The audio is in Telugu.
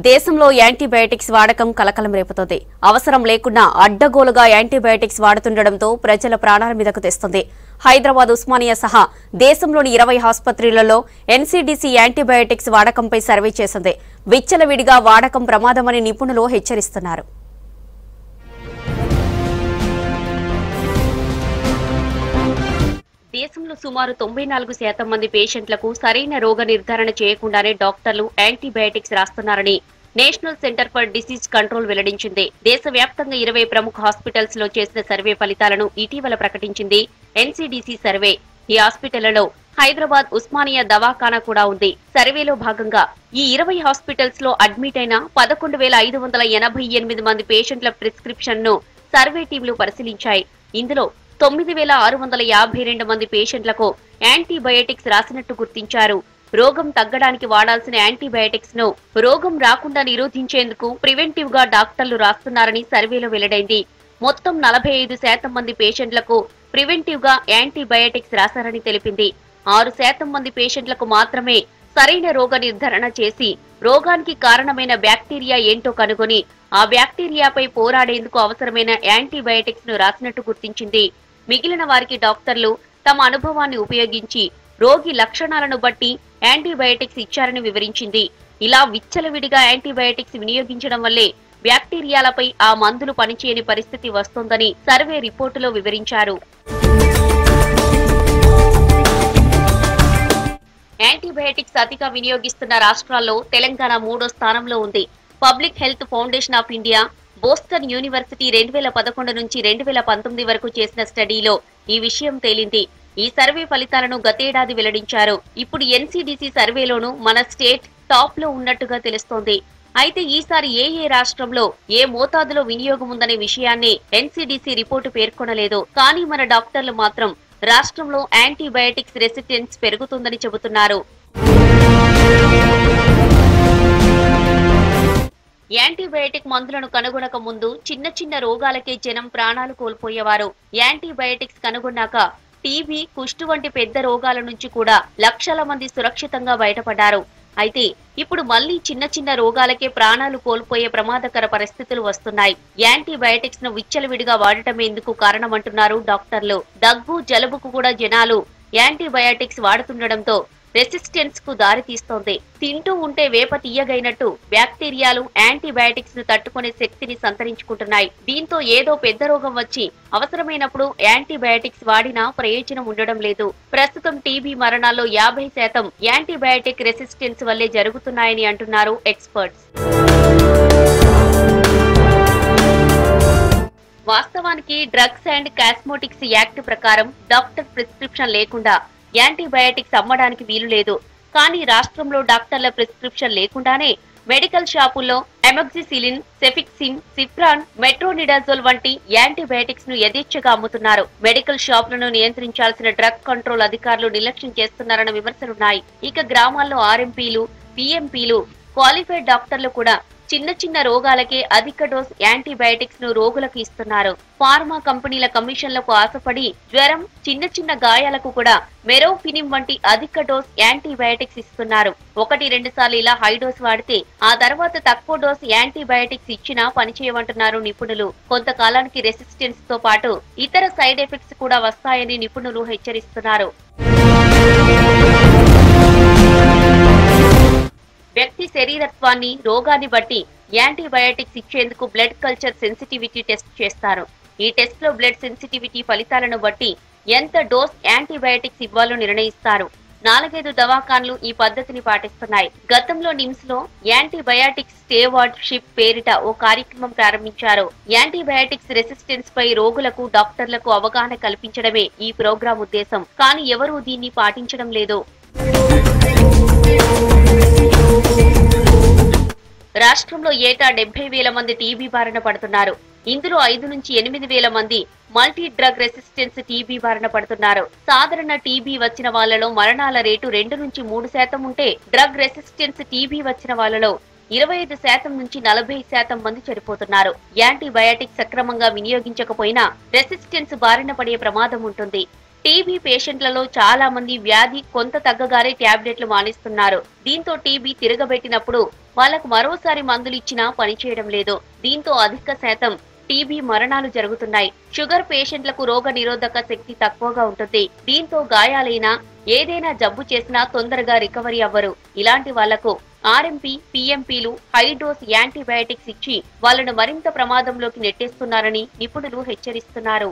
దేశంలో యాంటీబయాటిక్స్ వాడకం కలకలం రేపుతోంది. అవసరం లేకుండా అడ్డగోలుగా యాంటీబయాటిక్స్ వాడుతుండటంతో ప్రజల ప్రాణాల మీదకు తెస్తుంది. హైదరాబాద్ ఉస్మానియా సహా దేశంలోని 20 ఆసుపత్రులలో ఎన్సీడీసీ యాంటీబయాటిక్స్ వాడకంపై సర్వే చేసింది. విచ్చలవిడిగా వాడకం ప్రమాదమని నిపుణులు హెచ్చరిస్తున్నారు. దేశంలో సుమారు 94% మంది పేషెంట్లకు సరైన రోగ నిర్ధారణ చేయకుండానే డాక్టర్లు యాంటీబయాటిక్స్ రాస్తున్నారని national centre for disease control వెల్లడించింది. దేశవ్యాప్తంగా 20 ప్రముఖ హాస్పిటల్స్ లో చేసిన సర్వే ఫలితాలను ఇటీవల ప్రకటించింది ఎన్సీడీసీ సర్వే. ఈ హాస్పిటళ్లలో హైదరాబాద్ ఉస్మానియా దవాఖానా కూడా ఉంది. సర్వేలో భాగంగా ఈ 20 హాస్పిటల్స్ లో అడ్మిట్ అయిన 11,588 మంది పేషెంట్ల ప్రిస్క్రిప్షన్ ను సర్వే టీంలు పరిశీలించాయి. ఇందులో 9,652 మంది పేషెంట్లకు యాంటీబయాటిక్స్ రాసినట్టు గుర్తించారు. రోగం తగ్గడానికి వాడాల్సిన యాంటీబయాటిక్స్ ను రోగం రాకుండా నిరోధించేందుకు ప్రివెంటివ్ గా డాక్టర్లు రాస్తున్నారని సర్వేలో వెల్లడైంది. మొత్తం 45% మంది పేషెంట్లకు ప్రివెంటివ్ గా యాంటీబయాటిక్స్ రాశారని తెలిపింది. 6% మంది పేషెంట్లకు మాత్రమే సరైన రోగ నిర్ధారణ చేసి రోగానికి కారణమైన బ్యాక్టీరియా ఏంటో కనుగొని ఆ బ్యాక్టీరియాపై పోరాడేందుకు అవసరమైన యాంటీబయాటిక్స్ ను రాసినట్టు గుర్తించింది. మిగిలిన వారికి డాక్టర్లు తమ అనుభవాన్ని ఉపయోగించి రోగి లక్షణాలను బట్టి యాంటీబయాటిక్స్ ఇచ్చారని వివరించింది. ఇలా విచ్చలవిడిగా యాంటీబయాటిక్స్ వినియోగించడం వల్లే బ్యాక్టీరియాలపై ఆ మందులు పనిచేయని పరిస్థితి వస్తోందని సర్వే రిపోర్టులో వివరించారు. యాంటీబయాటిక్స్ అతిగా వినియోగిస్తున్న రాష్ట్రాల్లో తెలంగాణ 3వ స్థానంలో ఉంది. Public health foundation of India, Boston university 2011 నుంచి 2019 వరకు చేసిన స్టడీలో ఈ విషయం తేలింది. ఈ సర్వే ఫలితాలను గతేడాది వెల్లడించారు. ఇప్పుడు ఎన్సీడీసీ సర్వేలోనూ మన స్టేట్ టాప్ లో ఉన్నట్టుగా తెలుస్తోంది. అయితే ఈసారి ఏ రాష్ట్రంలో ఏ మోతాదులో వినియోగం ఉందనే విషయాన్ని ఎన్సీడీసీ రిపోర్టు పేర్కొనలేదు. కానీ మన డాక్టర్లు మాత్రం రాష్ట్రంలో యాంటీబయాటిక్స్ రెసిస్టెన్స్ పెరుగుతుందని చెబుతున్నారు. యాంటీబయాటిక్ మందులను కనుగొనక ముందు చిన్న రోగాలకే జనం ప్రాణాలు కోల్పోయేవారు. యాంటీబయాటిక్స్ కనుగొన్నాక టీబీ, కుష్టు వంటి పెద్ద రోగాల నుంచి కూడా లక్షల మంది సురక్షితంగా బయటపడ్డారు. అయితే ఇప్పుడు మళ్లీ చిన్న రోగాలకే ప్రాణాలు కోల్పోయే ప్రమాదకర పరిస్థితులు వస్తున్నాయి. యాంటీబయాటిక్స్ ను విచ్చలవిడిగా వాడటమే ఇందుకు కారణమంటున్నారు డాక్టర్లు. దగ్గు, జలుబుకు కూడా జనాలు యాంటీబయాటిక్స్ వాడుతుండటంతో రెసిస్టెన్స్ కు దారి తీస్తోంది. తింటూ ఉంటే వేప తీయగైనట్టు బ్యాక్టీరియాలు యాంటీబయాటిక్స్ ను తట్టుకునే శక్తిని సంతరించుకుంటున్నాయి. దీంతో ఏదో పెద్ద రోగం వచ్చి అవసరమైనప్పుడు యాంటీబయాటిక్స్ వాడినా ప్రయోజనం ఉండడం లేదు. ప్రస్తుతం టీబీ మరణాల్లో 50% యాంటీబయాటిక్ రెసిస్టెన్స్ వల్లే జరుగుతున్నాయని అంటున్నారు ఎక్స్పర్ట్స్. వాస్తవానికి డ్రగ్స్ అండ్ కాస్మోటిక్స్ యాక్ట్ ప్రకారం డాక్టర్ ప్రిస్క్రిప్షన్ లేకుండా యాంటీబయాటిక్స్ అమ్మడానికి వీలు లేదు. కానీ రాష్ట్రంలో డాక్టర్ల ప్రిస్క్రిప్షన్ లేకుండానే మెడికల్ షాపుల్లో అమోక్సిసిలిన్, సెఫిక్సిన్, సిప్రాన్, మెట్రోనిడాజోల్ వంటి యాంటీబయాటిక్స్ ను యథేచ్ఛగా అమ్ముతున్నారు. మెడికల్ షాపులను నియంత్రించాల్సిన డ్రగ్ కంట్రోల్ అధికారులు నిర్లక్ష్యం చేస్తున్నారన్న విమర్శలున్నాయి. ఇక గ్రామాల్లో ఆర్ఎంపీలు, పిఎంపీలు, క్వాలిఫైడ్ డాక్టర్లు కూడా చిన్న రోగాలకే అధిక డోస్ యాంటీబయాటిక్స్ ను రోగులకు ఇస్తున్నారు. ఫార్మా కంపెనీల కమిషన్లకు ఆశపడి జ్వరం, చిన్న గాయాలకు కూడా మెరోఫినిమ్ వంటి అధిక డోస్ యాంటీబయాటిక్స్ ఇస్తున్నారు. 1-2 సార్లు ఇలా హై డోస్ వాడితే ఆ తర్వాత తక్కువ డోస్ యాంటీబయాటిక్స్ ఇచ్చినా పనిచేయమంటున్నారు నిపుణులు. కొంతకాలానికి రెసిస్టెన్స్ తో పాటు ఇతర సైడ్ ఎఫెక్ట్స్ కూడా వస్తాయని నిపుణులు హెచ్చరిస్తున్నారు. వ్యక్తి శరీరత్వాన్ని, రోగాన్ని బట్టి యాంటీబయాటిక్స్ ఇచ్చేందుకు బ్లడ్ కల్చర్ సెన్సిటివిటీ టెస్ట్ చేస్తారు. ఈ టెస్ట్ లో బ్లడ్ సెన్సిటివిటీ ఫలితాలను బట్టి ఎంత డోస్ యాంటీబయాటిక్స్ ఇవ్వాలో నిర్ణయిస్తారు. 4-5 దవాఖాన్లు ఈ పద్ధతిని పాటిస్తున్నాయి. గతంలో నిమ్స్ లో యాంటీబయాటిక్స్ స్టేవార్డ్షిప్ పేరిట ఓ కార్యక్రమం ప్రారంభించారు. యాంటీబయాటిక్స్ రెసిస్టెన్స్ పై రోగులకు, డాక్టర్లకు అవగాహన కల్పించడమే ఈ ప్రోగ్రాం ఉద్దేశం. కానీ ఎవరూ దీన్ని పాటించడం లేదు. రాష్ట్రంలో ఏటా 70,000 మంది టీబీ బారిన పడుతున్నారు. ఇందులో 5-8,000 మంది మల్టీ డ్రగ్ రెసిస్టెన్స్ టీబీ బారిన పడుతున్నారు. సాధారణ టీబీ వచ్చిన వాళ్లలో మరణాల రేటు 2-3% ఉంటే డ్రగ్ రెసిస్టెన్స్ టీబీ వచ్చిన వాళ్లలో 25% నుంచి 40% మంది చనిపోతున్నారు. యాంటీబయాటిక్స్ సక్రమంగా వినియోగించకపోయినా రెసిస్టెన్స్ బారిన పడే ప్రమాదం ఉంటుంది. టీబీ పేషెంట్లలో చాలా మంది వ్యాధి కొంత తగ్గగానే టాబ్లెట్లు మానేస్తున్నారు. దీంతో టీబీ తిరగబెట్టినప్పుడు వాళ్లకు మరోసారి మందులు ఇచ్చినా పనిచేయడం లేదు. దీంతో అధిక శాతం టీబీ మరణాలు జరుగుతున్నాయి. షుగర్ పేషెంట్లకు రోగ నిరోధక శక్తి తక్కువగా ఉంటుంది. దీంతో గాయాలైనా ఏదైనా జబ్బు చేసినా తొందరగా రికవరీ అవ్వరు. ఇలాంటి వాళ్లకు ఆర్ఎంపీ, పీఎంపీలు హై డోస్ యాంటీబయాటిక్స్ ఇచ్చి వాళ్లను మరింత ప్రమాదంలోకి నెట్టేస్తున్నారని నిపుణులు హెచ్చరిస్తున్నారు.